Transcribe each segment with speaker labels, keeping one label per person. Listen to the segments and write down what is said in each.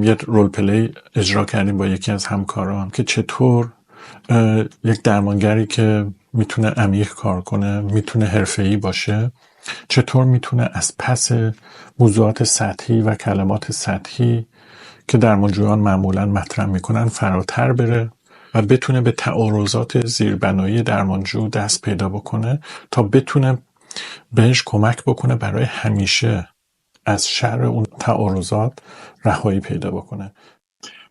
Speaker 1: یه رول پلی اجرا کردیم با یکی از همکاران که چطور یک درمانگری که میتونه عمیق کار کنه، میتونه حرفه‌ای باشه، چطور میتونه از پس موضوعات سطحی و کلمات سطحی که درمانجویان معمولا مطرح میکنن فراتر بره و بتونه به تعارضات زیربنایی درمانجو دست پیدا بکنه تا بتونه بهش کمک بکنه برای همیشه از شر اون تعارضات رهایی پیدا بکنه.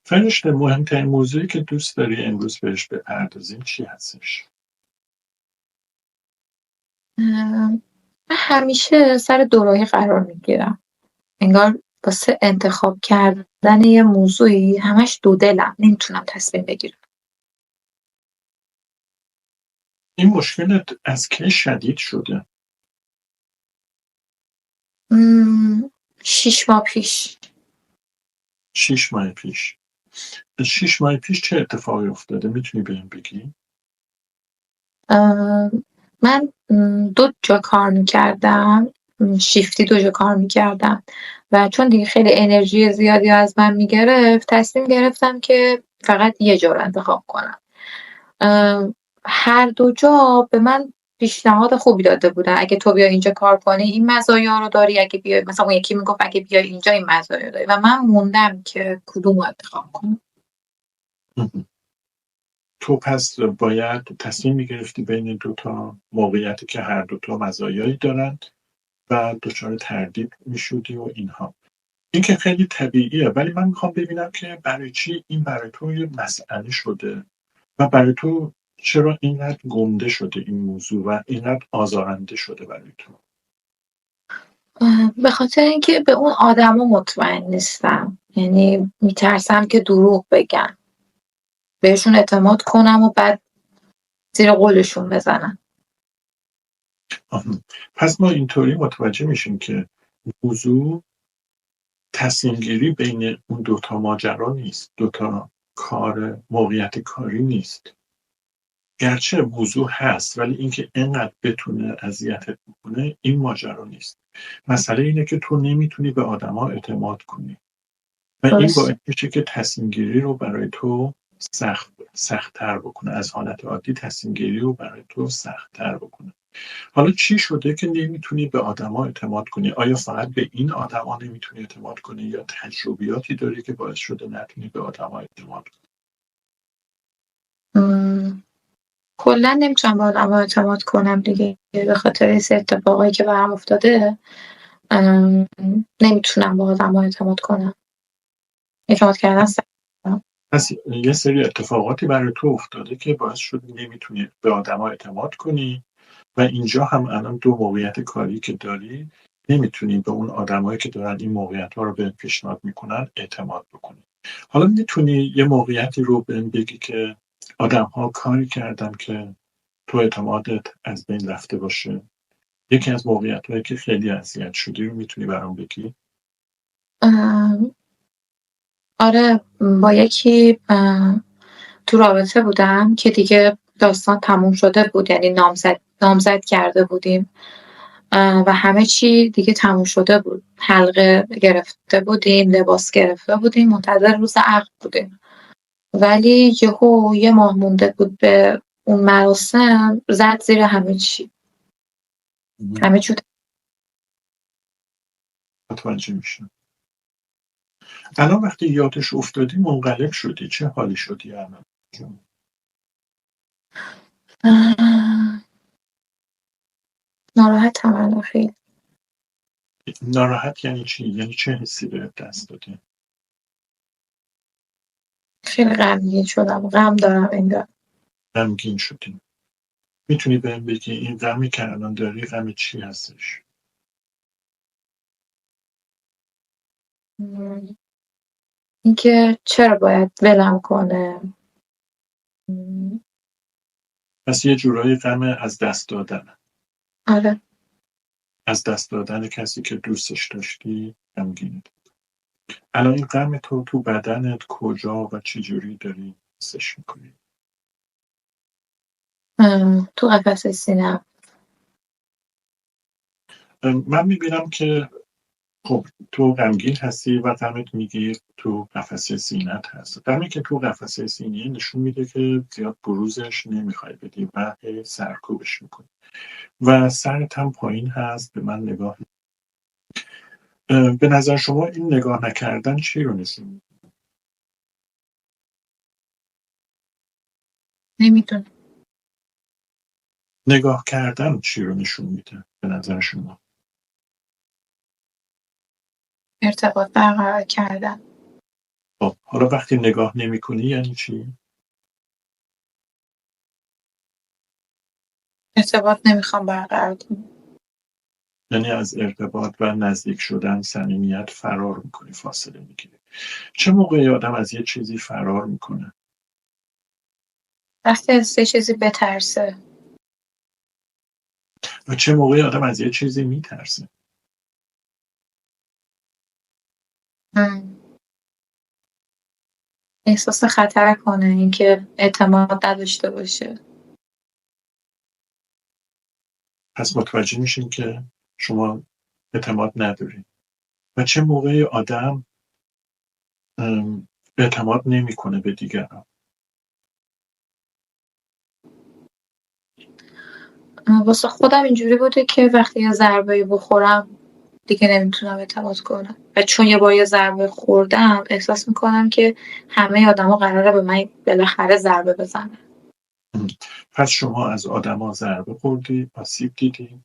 Speaker 1: فرشته، مهمترین موضوعی که دوست داری امروز بهش بپردازیم چی هستش؟
Speaker 2: من همیشه سر دوراهی قرار میگیرم، انگار واسه انتخاب کردن یه موضوعی همش دو دلم، نمیتونم تصمیم بگیرم.
Speaker 1: این مشکلت از کی شدید شده؟
Speaker 2: 6 ماه پیش.
Speaker 1: 6 ماه پیش. 6 ماه پیش چه اتفاقی افتاده؟ میتونی بهم بگی؟
Speaker 2: من 2 جا کار میکردم، شیفتی 2 جا کار میکردم و چون دیگه خیلی انرژی زیادی از من میگرفت تصمیم گرفتم که فقط یه جا رو انتخاب کنم. هر 2 جا به من پیشنهاد خوبی داده بودن، اگه تو بیای اینجا کار کنی این مزایا رو داری، اگه بیای مثلا اون یکی میگفت اگه بیای اینجا این مزایا رو داری و من موندم که کدوم رو انتخاب کنم.
Speaker 1: تو پس باید تصمیم میگرفتی بین 2 تا موقعیتی که هر 2 تا مزایایی دارند و دچار تردید میشدی و اینها. این که خیلی طبیعیه، ولی من میخوام ببینم که برای چی این برای تو یه مسئله شده و برای تو چرا اینقدر گنده شده این موضوع و اینقدر آزارنده شده برای تو.
Speaker 2: به خاطر اینکه به اون آدما مطمئن نیستم، یعنی میترسم که دروغ بگن، بهشون اعتماد کنم و بعد زیر قولشون بزنم.
Speaker 1: پس ما اینطوری متوجه میشیم که موضوع تصمیم گیری بین اون 2 تا ماجرا نیست، 2 تا موقعیت کاری نیست. گرچه موضوع هست ولی اینکه اینقدر بتونه اذیتت بکنه این ماجرا نیست. مسئله اینه که تو نمیتونی به آدما اعتماد کنی و این
Speaker 2: درست.
Speaker 1: باعث میشه که تصمیم گیری رو برای تو سخت‌تر بکنه، از حالت عادی تصمیم گیری رو برای تو سخت‌تر بکنه. حالا چی شده که نمیتونی به آدما اعتماد کنی؟ آیا فقط به این آدما نمیتونی اعتماد کنی یا تجربیاتی داری که باعث شده نتونی به آدما اعتماد کنی؟
Speaker 2: کلا نمیتونم به آدما اعتماد کنم دیگه، به خاطر این سری اتفاقایی که برام افتاده. نمیتونم به آدما اعتماد کنم. اعتماد کردن سخت‌ه.
Speaker 1: پس یه سری اتفاقاتی برای تو افتاده که باعث شده نمیتونی به آدما اعتماد کنی و اینجا هم الان 2 موقعیت کاری که داری نمیتونی به اون آدمایی که دارن این موقعیت‌ها رو بهت پیشنهاد میکنن اعتماد بکنی. حالا میتونی یه موقعیتی رو بهم بگی که آدم‌ها کاری کردن که تو اعتمادت از بین رفته باشه؟ یکی از موقعیت‌هایی که خیلی اذیت شدی رو میتونی برام بگی؟
Speaker 2: آره، با یکی تو رابطه بودم که دیگه داستان تموم شده بود، یعنی نامزد کرده بودیم و همه چی دیگه تموم شده بود. حلقه گرفته بودیم، لباس گرفته بودیم، منتظر روز عقد بودیم. ولی یهو یه ماه مونده بود به اون مراسم، زد زیر همه چی. همه چی
Speaker 1: متوجه میشم. الان وقتی یادش افتادی منقلب شدی، چه حالی شدی الان؟
Speaker 2: ناراحتم الان خیلی.
Speaker 1: ناراحت یعنی چی؟ یعنی چه حسی بهت دست داده؟
Speaker 2: خیلی غمگین شدم، غم دارم انگار.
Speaker 1: غمگین شدی. میتونی بهم بگی این غمی که الان داری غم چی هستش؟
Speaker 2: اینکه چرا باید ولم کنه.
Speaker 1: پس یه جورایی غم از دست دادن.
Speaker 2: آره.
Speaker 1: از دست دادن کسی که دوستش داشتی غمگینی. الان این غم تو بدنت کجا و چجوری داری حسش میکنی؟
Speaker 2: تو قفسه سینه‌ام.
Speaker 1: من میبینم که خب تو غمگین هستی و غمت میگی تو قفسه سینت هست. غمی که تو قفسه سینه نشون میده که زیاد بروزش نمیخوای بدی و هی سرکوبش میکنی و سرت هم پایین هست. به من نگاه به نظر شما این نگاه نکردن چی رو نشون میده؟
Speaker 2: نمیدونم.
Speaker 1: نگاه کردن چی رو نشون میده به نظر شما؟
Speaker 2: ارتباط برقرار کردن.
Speaker 1: خب حالا وقتی نگاه نمیکنی یعنی چی؟
Speaker 2: ارتباط نمیخوام برقرار کنم.
Speaker 1: یعنی از ارتباط و نزدیک شدن، صمیمیت فرار میکنی، فاصله میگیری. چه موقعی آدم از یه چیزی فرار میکنه؟
Speaker 2: وقتی از یه چیزی بترسه.
Speaker 1: و چه موقعی آدم از یه چیزی میترسه؟
Speaker 2: احساس خطر کنه، اینکه اعتماد نداشته باشه.
Speaker 1: پس متوجه میشین که شما اعتماد نداری. و چه موقعی آدم اعتماد نمیکنه به دیگران؟
Speaker 2: واسه خودم اینجوری بوده که وقتی یه ضربه بخورم دیگه نمیتونم اعتماد کنم و چون یه بار یه ضربه خوردم احساس میکنم که همه آدما قراره به من بالاخره ضربه بزنن.
Speaker 1: پس شما از آدما ضربه خوردی، آسیب دیدی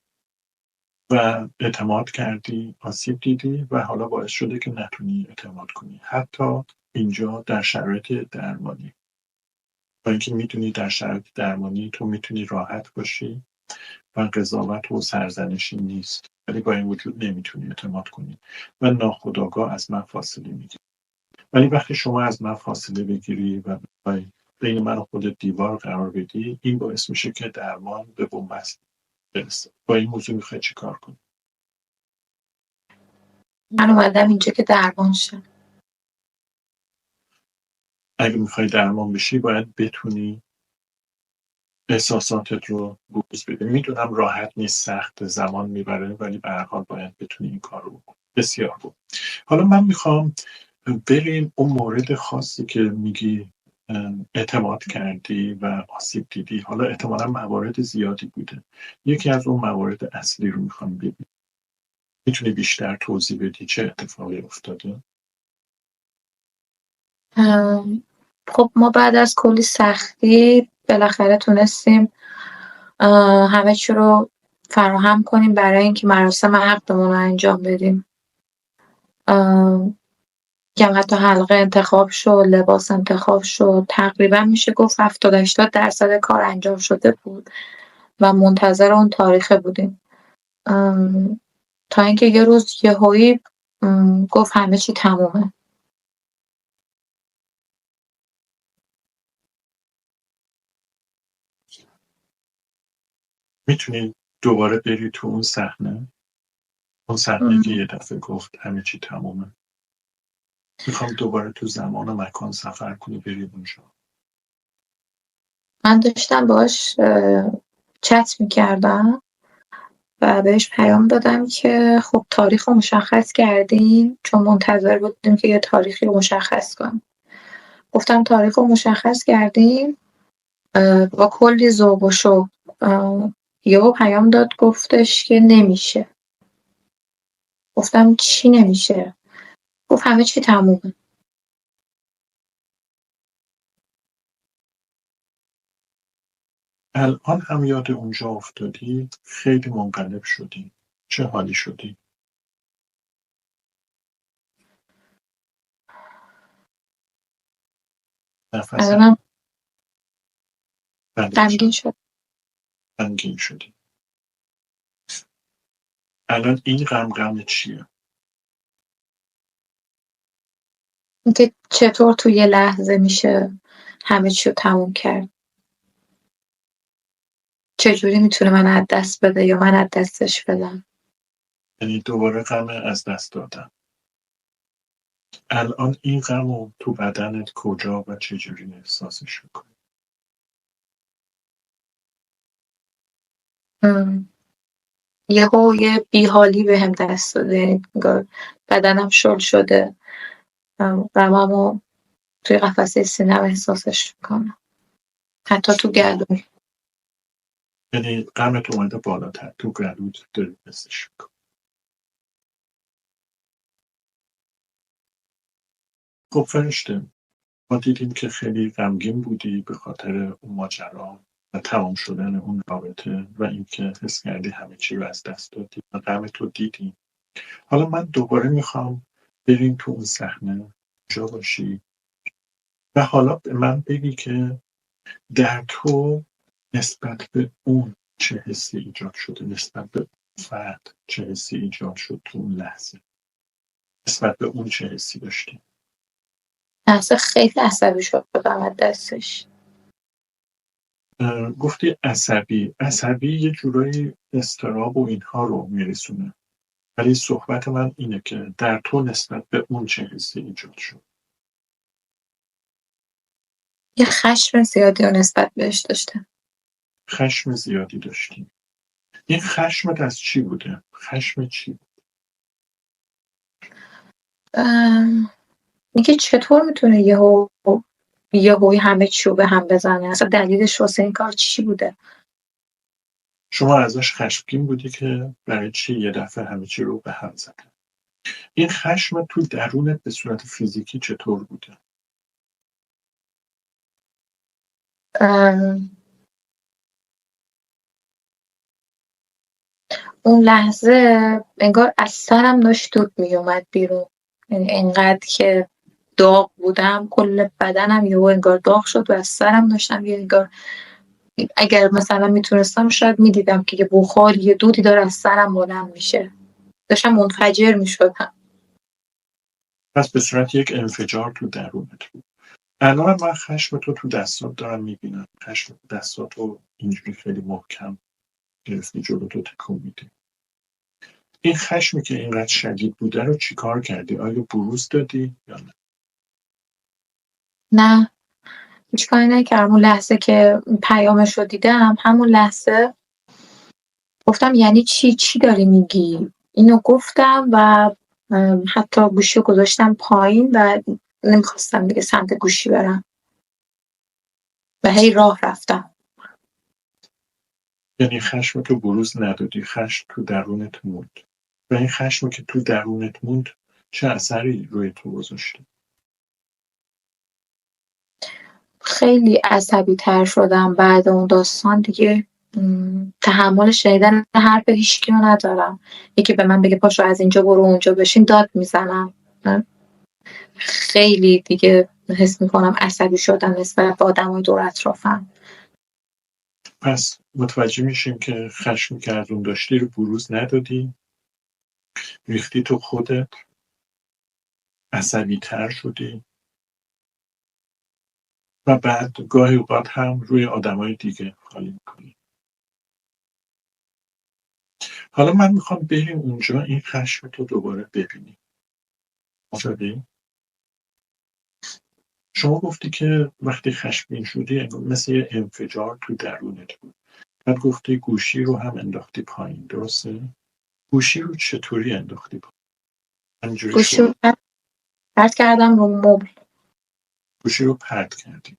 Speaker 1: و اعتماد کردی، آسیب دیدی و حالا باعث شده که نتونی اعتماد کنی، حتی اینجا در شرایط درمانی. با اینکه میدونی در شرایط درمانی تو میتونی راحت باشی و قضاوت و سرزنشی نیست، ولی با این وجود نمیتونی اعتماد کنی و ناخودآگاه از من فاصله میگیری. ولی وقتی شما از من فاصله بگیری و بخوای بین من و خودت دیوار قرار بدی، این باعث میشه که درمان به بنبست برسه. با این موضوع میخوای چی کار کنی؟
Speaker 2: من اومدم اینجا که درمان شم.
Speaker 1: اگه میخوای درمان بشی باید بتونی احساساتت رو بروز بدی. میدونم راحت نیست، سخت، زمان میبره، ولی به هر حال باید بتونی این کار رو بکنی. بسیار خوب. حالا من میخوام بریم اون مورد خاصی که میگی اعتماد کردی و آسیب دیدی. حالا احتمالا موارد زیادی بوده. یکی از اون موارد اصلی رو میخوام ببین. میتونی بیشتر توضیح بدی چه اتفاقی افتاده؟
Speaker 2: خب ما بعد از کلی سختی بالاخره تونستیم همه چی رو فراهم کنیم برای اینکه مراسم عقدمون رو انجام بدیم. میگم حتی حلقه انتخاب شد، لباس انتخاب شد، تقریبا میشه گفت 70-80% کار انجام شده بود و منتظر اون تاریخه بودیم. تا اینکه یه روز یهویی گفت همه چی تمومه.
Speaker 1: میتونی دوباره بری تو اون صحنه؟ اون صحنه که یه دفعه گفت همه چی تمومه. میخوام دوباره تو زمان و مکان سفر کنی، بری اونجا.
Speaker 2: من داشتم باهاش چت میکردم و بهش پیام دادم که خب تاریخ رو مشخص کردیم، چون منتظر بودیم که یه تاریخی رو مشخص کنیم. گفتم تاریخ رو مشخص کردیم با کلی ذوق و شوق. یهو پیام داد گفتش که نمیشه. گفتم چی نمیشه؟ گفت همه چی تمومه.
Speaker 1: الان هم یاد اونجا افتادی؟ خیلی منقلب شدی؟ چه حالی شدی؟ نفس
Speaker 2: الانم
Speaker 1: بند
Speaker 2: غمگین
Speaker 1: بشه.
Speaker 2: شد.
Speaker 1: غمگین شدی. الان این غم چیه؟
Speaker 2: اینکه چطور توی یه لحظه میشه همه چی رو تموم کرد. چجوری میتونه من از دست بده یا من از دستش بدم.
Speaker 1: یعنی دوباره غم از دست دادن. الان این غم رو تو بدنت کجا و چجوری احساسش میکنی؟
Speaker 2: یهو یه بیحالی بهم دست داده، یعنی انگار بدنم شل شده، غممو توی قفسه سینه‌م احساسش میکنم، حتی تو گلوم.
Speaker 1: یعنی غمت اومده بالاتر، تو گلوت داری حسش میکنی. خب فرشته، ما دیدیم که خیلی غمگین بودی به خاطر اون ماجرا و تمام شدن اون رابطه و اینکه حس کردی همه چی رو از دست دادی و غمت رو دیدی. حالا من دوباره میخوام بریم تو اون صحنه، جا باشی و حالا به من بگی که در تو نسبت به اون چه حسی ایجاد شده، نسبت به فرد چه حسی ایجاد شد تو اون لحظه، نسبت به اون چه حسی داشتی.
Speaker 2: لحظه خیلی عصبی شدم از دستش.
Speaker 1: گفتی عصبی یه جورایی اضطراب و اینها رو میرسونه، ولی صحبت من اینه که در تو نسبت به اون چه حسی ایجاد شد.
Speaker 2: یه خشم زیادی رو نسبت بهش داشتم.
Speaker 1: خشم زیادی داشتی. این خشمت از چی بوده؟ خشم چی بود؟
Speaker 2: میگه چطور میتونه یهویی همه چی رو به هم بزنه؟ اصلا دلیلش واسه این کار چی بوده؟
Speaker 1: شما ازش خشمگین بودی که برای چی یه دفعه همه چی رو به هم زده. این خشم تو درونت به صورت فیزیکی چطور بوده؟
Speaker 2: ام، اون لحظه انگار از سرم داشت دود میومد بیرون، یعنی انقدر که داغ بودم، کل بدنم یهو انگار داغ شد و از سرم داشتم، یه انگار اگر مثلا میتونستم شاید میدیدم که یه بخار، یه دودی داره از سرم بلند میشه، داشتم منفجر میشدم.
Speaker 1: پس به صورت یک انفجار تو درونت بود. الان من خشم تو دستات دارم میبینم، خشم دستات رو اینجوری خیلی محکم گرفتی جلو تو تکون میدی. این خشمی که اینقدر شدید بوده رو چیکار کردی؟ آیا بروز دادی یا نه؟
Speaker 2: نه، هیچ کاری نکردم. اون لحظه که پیامش رو دیدم، همون لحظه گفتم یعنی چی داری میگی؟ اینو گفتم و حتی گوشی رو گذاشتم پایین و نمیخواستم دیگه سمت گوشی برم و هی راه رفتم.
Speaker 1: یعنی خشم تو بروز ندادی، خشم تو درونت موند و این خشمی که تو درونت موند چه اثری روی تو گذاشته؟
Speaker 2: خیلی عصبی تر شدم بعد اون داستان دیگه. تحمل شنیدن حرف هیچکی رو ندارم. یکی به من بگه پاشو از اینجا برو اونجا بشین، داد میزنم. خیلی دیگه حس میکنم عصبی شدم نسبت به آدمای دور اطرافم.
Speaker 1: پس متوجه میشیم که خشمی که از اون داشتی رو بروز ندادی، ریختی تو خودت، عصبی تر شدی و بعد گاهی اوقات هم روی آدمای دیگه خالی میکنی. حالا من میخوام بریم اونجا این خشم تو دوباره ببینیم. موافقی؟ شما گفتی که وقتی خشمگین شدی مثل یه انفجار تو درونت بود. بعد گفتی گوشی رو هم انداختی پایین، درسته؟ گوشی رو چطوری انداختی پایین؟ همینجوری
Speaker 2: گوشی
Speaker 1: شروع.
Speaker 2: رو پرت کردم رو مبل.
Speaker 1: گوشی رو پرت کردی.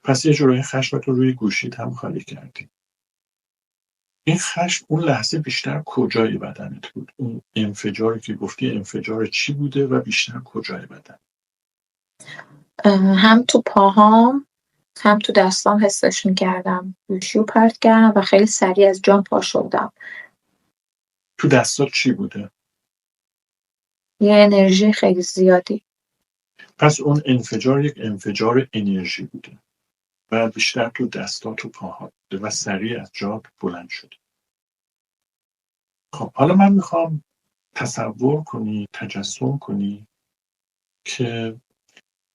Speaker 1: پس یه جورایی خشمت رو روی گوشیت هم خالی کردی. این خشم اون لحظه بیشتر کجای بدنت بود؟ اون انفجاری که گفتی انفجار چی بوده و بیشتر کجای بدن؟
Speaker 2: هم تو پاهام هم تو دستام حسش میکردم. گوشی رو پرت کردم و خیلی سریع از جام پا شدم.
Speaker 1: تو دستات چی بوده؟
Speaker 2: یه انرژی خیلی زیادی.
Speaker 1: پس اون انفجار یک انفجار انرژی بوده و بیشتر تو دستات و پاهات بوده و سریع از جات بلند شده. خب حالا من میخوام تصور کنی، تجسم کنی که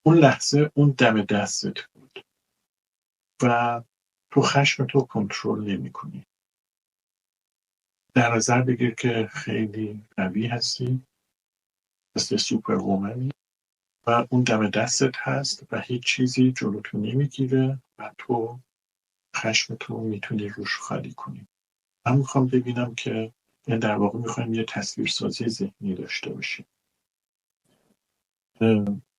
Speaker 1: اون لحظه اون دم دستت بود و تو خشم تو کنترل نمی کنی. در نظر بگیر که خیلی قوی هستی، مثل سوپر وومنی و اون دم دستت هست و هیچ چیزی جلوتو نمیگیره و تو خشم تو میتونی روش خالی کنی من میخوام ببینم که در واقع میخوایم یه تصویرسازی ذهنی داشته باشیم.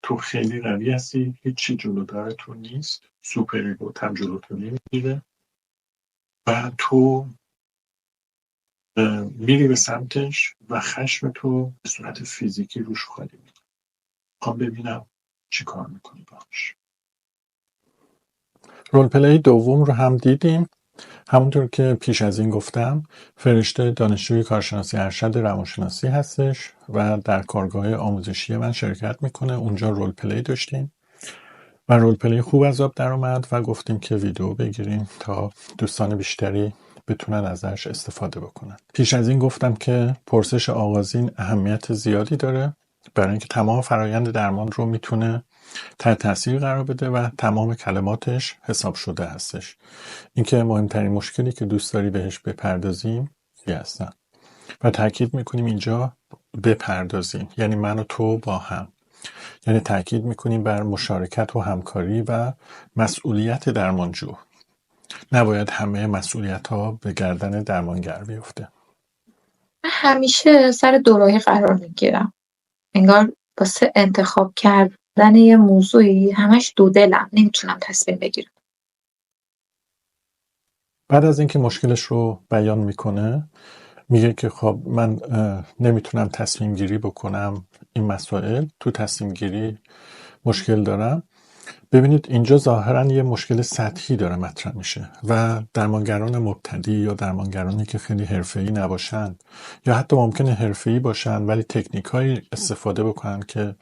Speaker 1: تو خیلی قوی هستی، هیچی جلودارتون نیست، سوپر ایگوت هم جلوتون نمیگیره و تو میری به سمتش و خشم تو به صورت فیزیکی روش خالی میکنی. میخوام ببینم چی کار میکنی باش. رول پلی دوم رو هم دیدیم. همونطور که پیش از این گفتم، فرشته دانشجوی کارشناسی ارشد روانشناسی هستش و در کارگاه آموزشی من شرکت میکنه. اونجا رول پلی داشتیم و رول پلی خوب از آب در اومد و گفتیم که ویدیو بگیریم تا دوستان بیشتری بتونن ازش استفاده بکنن. پیش از این گفتم که پرسش آغازین اهمیت زیادی داره، برای اینکه تمام فرایند درمان رو میتونه تحت تاثیر قرار بده و تمام کلماتش حساب شده هستش. اینکه مهمترین مشکلی که دوست داری بهش بپردازیم چی هستن و تاکید میکنیم اینجا بپردازیم، یعنی من و تو با هم، یعنی تاکید میکنیم بر مشارکت و همکاری و مسئولیت درمانجو. نباید همه مسئولیت ها به گردن درمانگر بیفته.
Speaker 2: من همیشه سر دوراهی قرار میگیرم، انگار واسه انتخاب کردن یه موضوعی همش دو دلم، نمیتونم تصمیم بگیرم.
Speaker 1: بعد از اینکه مشکلش رو بیان میکنه میگه که خب من نمیتونم تصمیم گیری بکنم، این مسائل تو تصمیم گیری مشکل دارم. ببینید اینجا ظاهراً یه مشکل سطحی داره مطرح میشه و درمانگران مبتدی یا درمانگرانی که خیلی حرفه‌ای نباشن یا حتی ممکنه حرفه‌ای باشن ولی تکنیک‌های استفاده بکنن که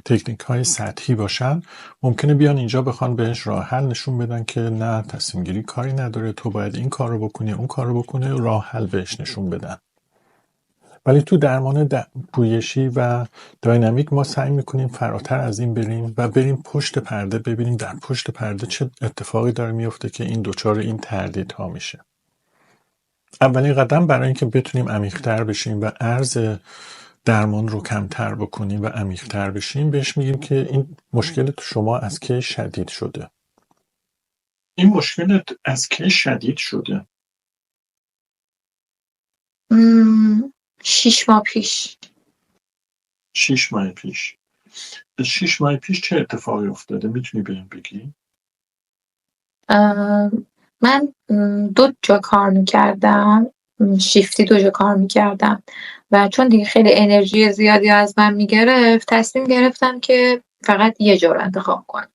Speaker 1: تکنیک‌های سطحی باشن، ممکنه بیان اینجا بخوان بهش راه حل نشون بدن که نه، تصمیم گیری کاری نداره، تو باید این کار رو بکنی، اون کار رو بکنی، راه حل بهش نشون بدن. ولی تو درمان پویشی و داینامیک ما سعی میکنیم فراتر از این بریم و بریم پشت پرده، ببینیم در پشت پرده چه اتفاقی داره میفته که این دچار این تردیدها میشه. اولین قدم برای اینکه بتونیم عمیق‌تر بشیم و عرض درمان رو کمتر بکنیم و عمیق‌تر بشیم، بهش میگیم که این مشکل شما از کی شدید شده. این مشکلت از کی شدید شده؟
Speaker 2: 6 ماه پیش.
Speaker 1: 6 ماه پیش. 6 ماه پیش چه اتفاقی افتاده؟ میتونی بهم بگی؟
Speaker 2: من 2 جا کار میکردم، شیفتی 2 جا کار میکردم و چون دیگه خیلی انرژی زیادی از من میگرفت، تصمیم گرفتم که فقط یه جا رو انتخاب کنم.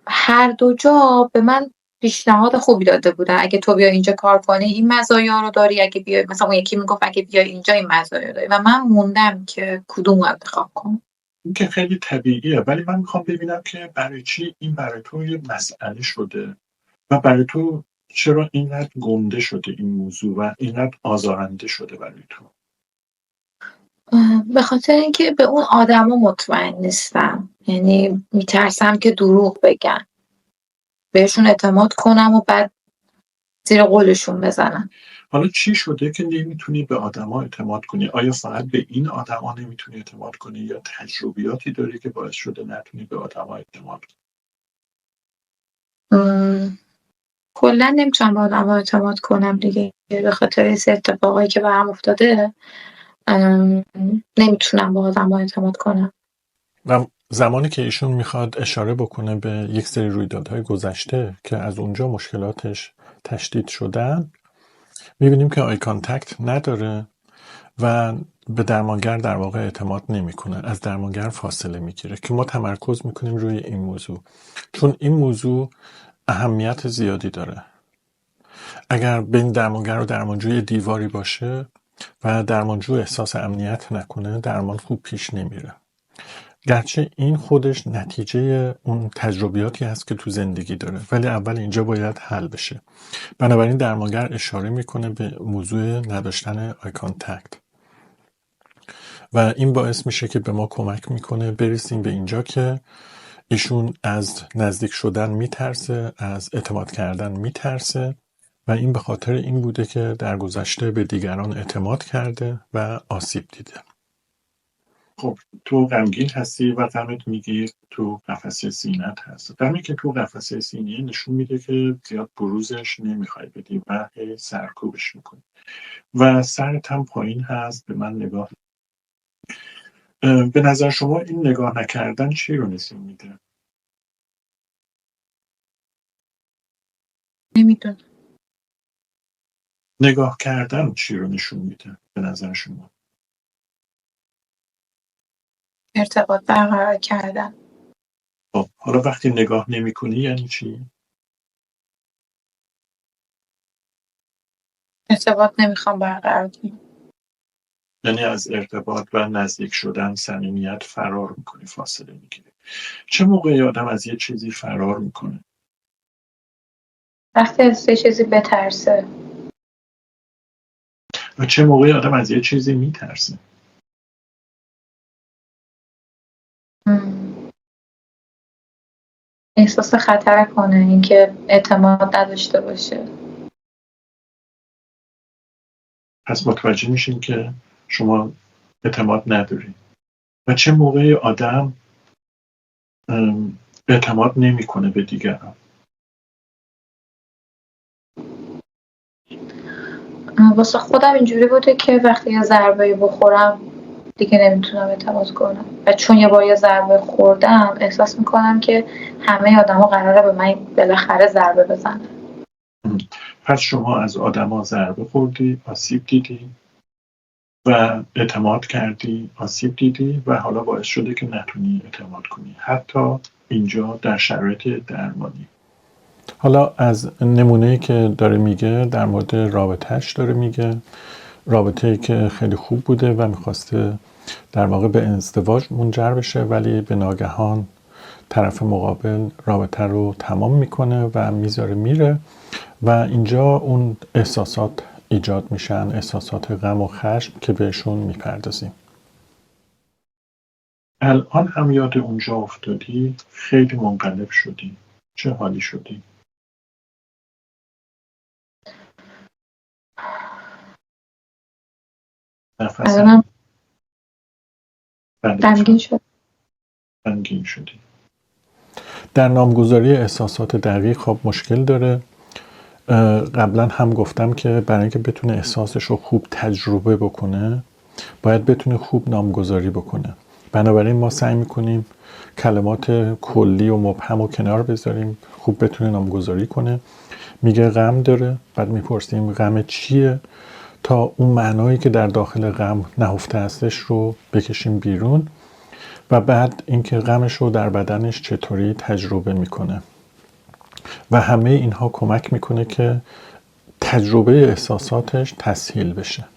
Speaker 2: هر 2 جا به من پیشنهاد خوبی داده بودن، اگه تو بیای اینجا کار کنی این مزایا رو داری، اگه بیای مثلا اون یکی میگفت اگه بیای اینجا این مزایا داری و من موندم که کدوم رو انتخاب کنم.
Speaker 1: این که خیلی طبیعیه، ولی من میخوام ببینم که برای چی این برای تو یه مسئله شده و برای تو چرا اینقدر گنده شده این موضوع و اینقدر آزارنده شده برای تو.
Speaker 2: به خاطر اینکه به اون آدما مطمئن نیستم، یعنی میترسم که دروغ بگن، بهشون اعتماد کنم و بعد زیر قولشون بزنم.
Speaker 1: حالا چی شده که نمیتونی به آدما اعتماد کنی؟ آیا فقط به این آدما نمیتونی اعتماد کنی یا تجربیاتی داری که باعث شده نتونی به آدما اعتماد کنی؟
Speaker 2: کلا نمیتونم به آدما اعتماد کنم دیگه، به خاطر این اتفاقایی که برام افتاده نمیتونم به آدما اعتماد کنم.
Speaker 1: و زمانی که ایشون میخواد اشاره بکنه به یک سری رویدادهای گذشته که از اونجا مشکلاتش تشدید شدن، میبینیم که آی کانتکت نداره و به درمانگر در واقع اعتماد نمیکنه، از درمانگر فاصله میگیره که ما تمرکز میکنیم روی این موضوع، چون این موضوع اهمیت زیادی داره. اگر بین درمانگر و درمانجوی دیواری باشه و درمانجو احساس امنیت نکنه، درمان خوب پیش نمیره. گرچه این خودش نتیجه اون تجربیاتی هست که تو زندگی داره، ولی اول اینجا باید حل بشه. بنابراین درمانگر اشاره میکنه به موضوع نداشتن آی کانتکت و این باعث میشه که به ما کمک میکنه برسیم به اینجا که ایشون از نزدیک شدن میترسه، از اعتماد کردن میترسه و این به خاطر این بوده که در گذشته به دیگران اعتماد کرده و آسیب دیده. خب تو غمگین هستی و غمت میگی تو قفسه سینت هست. غمی که تو قفسه سینه نشون میده که زیاد بروزش نمیخوای بدی و هی سرکوبش میکنی و سرت هم پایین هست. به من نگاه، به نظر شما این نگاه نکردن چی رو نشون میده؟
Speaker 2: نمیدونم.
Speaker 1: نگاه کردن چی رو نشون میده به نظر شما؟
Speaker 2: ارتباط برقرار کردن.
Speaker 1: خب حالا وقتی نگاه نمیکنی یعنی چی؟
Speaker 2: ارتباط نمیخوام برقرار کنم.
Speaker 1: یعنی از ارتباط و نزدیک شدن، صمیمیت فرار میکنی، فاصله میگیری. چه موقعی آدم از یه چیزی فرار میکنه؟
Speaker 2: وقتی از یه چیزی بترسه.
Speaker 1: و چه موقعی آدم از یه چیزی میترسه؟
Speaker 2: احساس خطر کنه، اینکه اعتماد نداشته باشه.
Speaker 1: پس متوجه میشین که شما اعتماد نداری. و چه موقعی آدم اعتماد نمیکنه به دیگران؟
Speaker 2: واسه خودم اینجوری بوده که وقتی یه ضربه بخورم دیگه نمیتونم اعتماد کنم و چون یه بار یه ضربه خوردم احساس میکنم که همه آدما قراره به من بالاخره ضربه بزنن.
Speaker 1: پس شما از آدما ضربه خوردی، آسیب دیدی و اعتماد کردی، آسیب دیدی و حالا باعث شده که نتونی اعتماد کنی، حتی اینجا در شرایط درمانی. حالا از نمونه‌ای که داره میگه در مورد رابطهش داره میگه، رابطه‌ای که خیلی خوب بوده و میخواسته در واقع به ازدواج منجر بشه، ولی به ناگهان طرف مقابل رابطه رو تمام میکنه و میذاره میره و اینجا اون احساسات ایجاد میشن، احساسات غم و خشم که بهشون میپردازیم. الان هم یاد اونجا افتادی؟ خیلی منقلب شدی؟ چه حالی شدی؟
Speaker 2: الانم غمگین شد.
Speaker 1: غمگین شدی. در نامگذاری احساسات دقیق خب مشکل داره. قبلا هم گفتم که برای اینکه بتونه احساسش رو خوب تجربه بکنه باید بتونه خوب نامگذاری بکنه. بنابراین ما سعی میکنیم کلمات کلی و مبهم رو کنار بذاریم، خوب بتونه نامگذاری کنه. میگه غم داره، بعد میپرسیم غم چیه تا اون معنایی که در داخل غم نهفته هستش رو بکشیم بیرون و بعد اینکه غمش رو در بدنش چطوری تجربه میکنه و همه اینها کمک میکنه که تجربه احساساتش تسهیل بشه.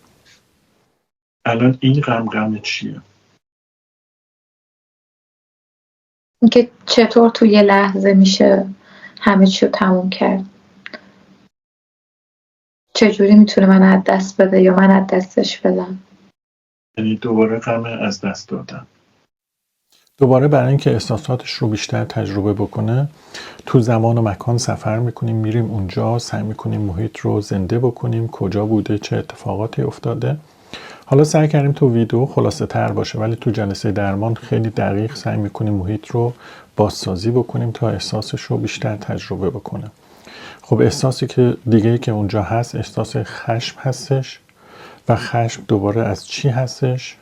Speaker 1: الان این غم چیه؟
Speaker 2: اینکه چطور توی یه لحظه میشه همه چی رو تموم کرد. چجوری میتونه من از دست بده یا من از دستش بدم.
Speaker 1: یعنی دوباره غم از دست دادن. دوباره برای اینکه احساساتش رو بیشتر تجربه بکنه تو زمان و مکان سفر میکنیم، میریم اونجا، سعی میکنیم محیط رو زنده بکنیم، کجا بوده، چه اتفاقاتی افتاده. حالا سعی کردیم تو ویدیو خلاصه تر باشه، ولی تو جلسه درمان خیلی دقیق سعی میکنیم محیط رو بازسازی بکنیم تا احساسش رو بیشتر تجربه بکنه. خب احساسی که دیگه که اونجا هست احساس خشم هستش و خشم دوباره از چی هستش؟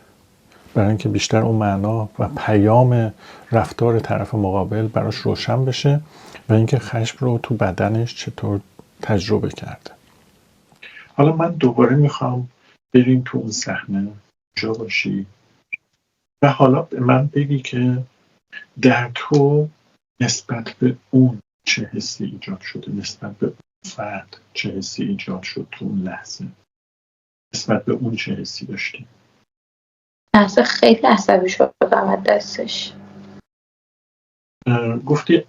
Speaker 1: برای اینکه بیشتر اون معنا و پیام رفتار طرف مقابل براش روشن بشه و اینکه خشم رو تو بدنش چطور تجربه کرده. حالا من دوباره میخوام بریم تو اون صحنه، جا باشی و حالا به من بگی که در تو نسبت به اون چه حسی ایجاد شده، نسبت به اون فرد چه حسی ایجاد شد تو اون لحظه، نسبت به اون چه حسی داشتی؟
Speaker 2: لحظه خیلی عصبی شدم از دستش.
Speaker 1: گفتی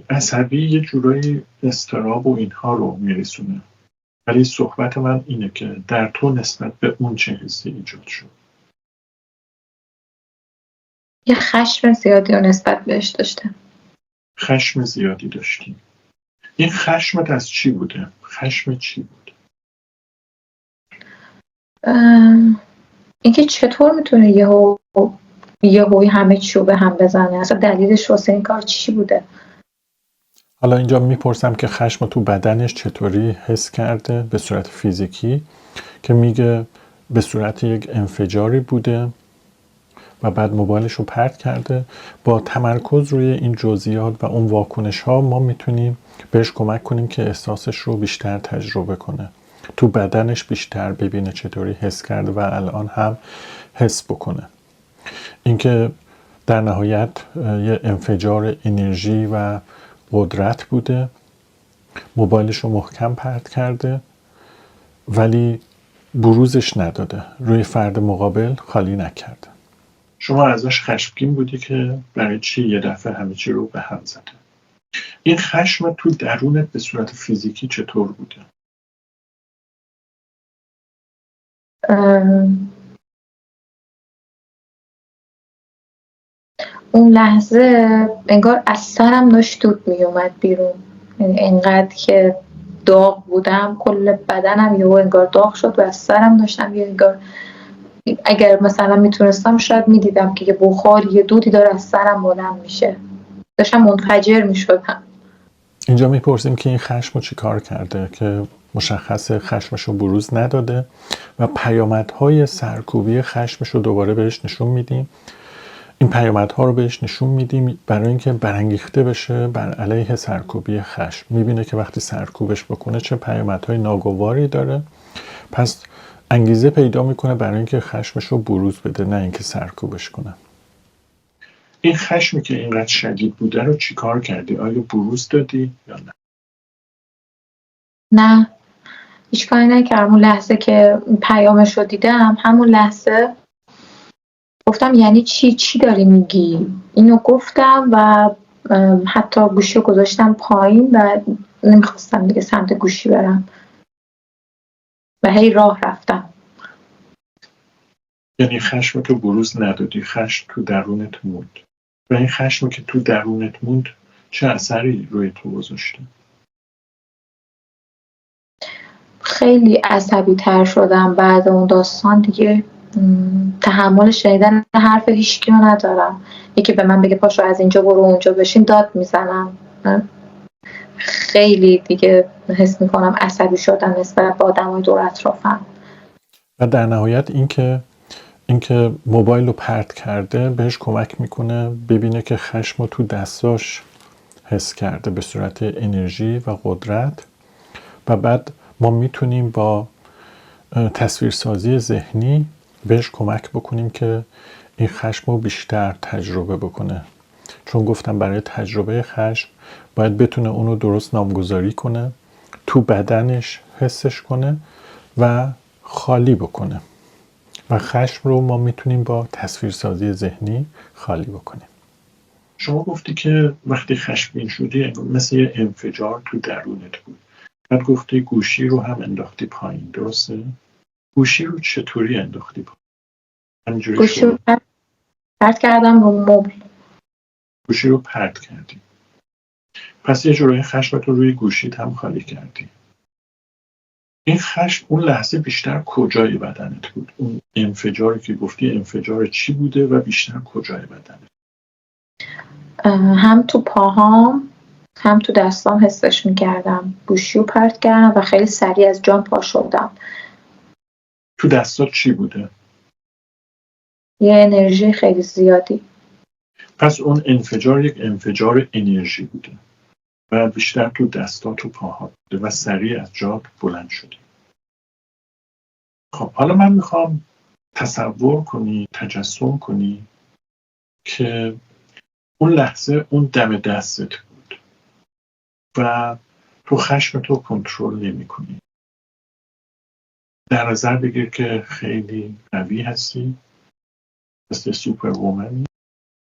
Speaker 1: عصبی یه جورایی اضطراب و اینها رو میرسونه، ولی صحبت من اینه که در تو نسبت به اون چه حسی ایجاد شد؟
Speaker 2: یه خشم زیادی رو نسبت بهش داشتم.
Speaker 1: خشم زیادی داشتی. این خشمت از چی بوده؟ خشم چی بود؟
Speaker 2: اینکه چطور میتونه یهو یهویی همه چی رو به هم بزنه؟ اصلا دلیلش واسه این کار چی بوده؟
Speaker 1: حالا اینجا میپرسم که خشم تو بدنش چطوری حس کرده به صورت فیزیکی، که میگه به صورت یک انفجاری بوده و بعد موبایلش رو پرت کرده. با تمرکز روی این جزئیات و اون واکنش ها ما میتونیم بهش کمک کنیم که احساسش رو بیشتر تجربه کنه، تو بدنش بیشتر ببینه چطوری حس کرده و الان هم حس بکنه. اینکه در نهایت یه انفجار انرژی و قدرت بوده، موبایلش رو محکم پرت کرده ولی بروزش نداده، روی فرد مقابل خالی نکرده. شما ازش خشمگین بودی که برای چی یه دفعه همه چی رو به هم زده. این خشم تو درونت به صورت فیزیکی چطور بوده؟
Speaker 2: اون لحظه انگار از سرم داشت دود میومد بیرون، یعنی انقدر که داغ بودم، کل بدنم یهو انگار داغ شد و از سرم داشتم یه انگار، اگر مثلا میتونستم شاید میدیدم که یه بخاری یه دودی داره از سرم بلند میشه، داشتم منفجر میشدم.
Speaker 1: اینجا میپرسیم که این خشم رو چی کار کرده که مشخص خشمش رو بروز نداده و پیامدهای سرکوبی خشمش رو دوباره بهش نشون میدیم. این پیامدها رو بهش نشون میدیم برای اینکه برانگیخته بشه بر علیه سرکوبی خشم. میبینه که وقتی سرکوبش بکنه چه پیامدهای ناگواری داره، پس انگیزه پیدا میکنه برای اینکه خشمش رو بروز بده، نه اینکه سرکوبش کنه. این خشمی که اینقدر شدید بوده رو چیکار کردی؟ آیا بروز دادی یا نه؟
Speaker 2: نه، هیچ کاری نکردم. اون لحظه که پیامش رو دیدم، همون لحظه گفتم یعنی چی داری میگی؟ اینو گفتم و حتی گوشی رو گذاشتم پایین و نمیخواستم دیگه سمت گوشی برم و هی راه رفتم.
Speaker 1: یعنی خشم تو بروز ندادی، خشم تو درونت موند و این خشمی که تو درونت موند چه اثری روی تو گذاشته؟
Speaker 2: خیلی عصبی تر شدم بعد اون داستان دیگه. تحمل شنیدن حرف هیچکی رو ندارم. یکی به من بگه پاشو از اینجا برو اونجا بشین، داد میزنم. خیلی دیگه حس میکنم عصبی شدم نسبت به آدمای دور اطرافم.
Speaker 1: و در نهایت اینکه موبایل رو پرت کرده بهش کمک میکنه ببینه که خشم رو تو دستاش حس کرده به صورت انرژی و قدرت، و بعد ما میتونیم با تصویرسازی ذهنی بهش کمک بکنیم که این خشم رو بیشتر تجربه بکنه. چون گفتم برای تجربه خشم باید بتونه اونو درست نامگذاری کنه، تو بدنش حسش کنه و خالی بکنه، و خشم رو ما میتونیم با تصویرسازی ذهنی خالی بکنیم. شما گفتی که وقتی خشمگین شدی مثل یه انفجار تو درونت بود. بعد گفتی گوشی رو هم انداختی پایین، درسته؟ گوشی رو چطوری انداختی پایین؟ همینجوری
Speaker 2: گوشی رو
Speaker 1: شد؟
Speaker 2: پرت کردم رو مبل.
Speaker 1: گوشی رو پرت کردی. پس یه جورایی خشمت رو روی گوشیت هم خالی کردی. این خشم اون لحظه بیشتر کجای بدنت بود؟ اون انفجاری که گفتی انفجار چی بوده و بیشتر کجای بدنت؟
Speaker 2: هم تو پاهام هم تو دستام حسش میکردم. گوشی رو پرت کردم و خیلی سریع از جام پا شدم.
Speaker 1: تو دستات چی بوده؟
Speaker 2: یه انرژی خیلی زیادی.
Speaker 1: پس اون انفجار یک انفجار انرژی بوده و بیشتر تو دستات و پاها بوده و سریع از جات بلند شدی. خب حالا من میخوام تصور کنی، تجسم کنی که اون لحظه اون دم دستت بود و تو خشم تو کنترل نمی کنی. در نظر بگیر که خیلی قوی هستی، مثل سوپر وومنی،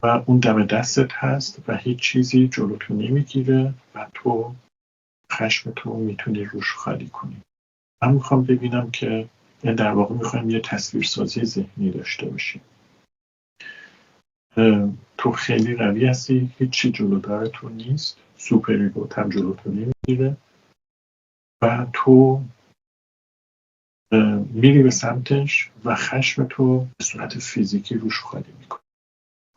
Speaker 1: و اون دم دستت هست و هیچ چیزی جلوتو نمیگیره و تو خشم تو میتونی روش خالی کنی. من میخوام ببینم که در واقع میخوایم یه تصویرسازی ذهنی داشته باشیم. تو خیلی قوی هستی، هیچی جلودار تو نیست، سوپر ایگوت هم جلوتو نمیگیره و تو میری به سمتش و خشم تو به صورت فیزیکی روش خالی میکنی.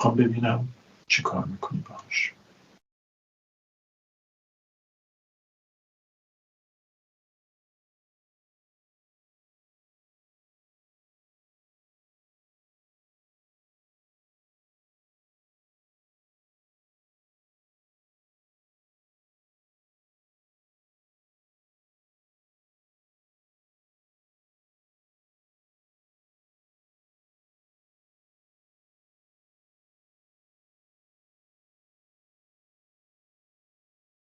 Speaker 1: میخوام ببینم چی کار میکنی باهاش.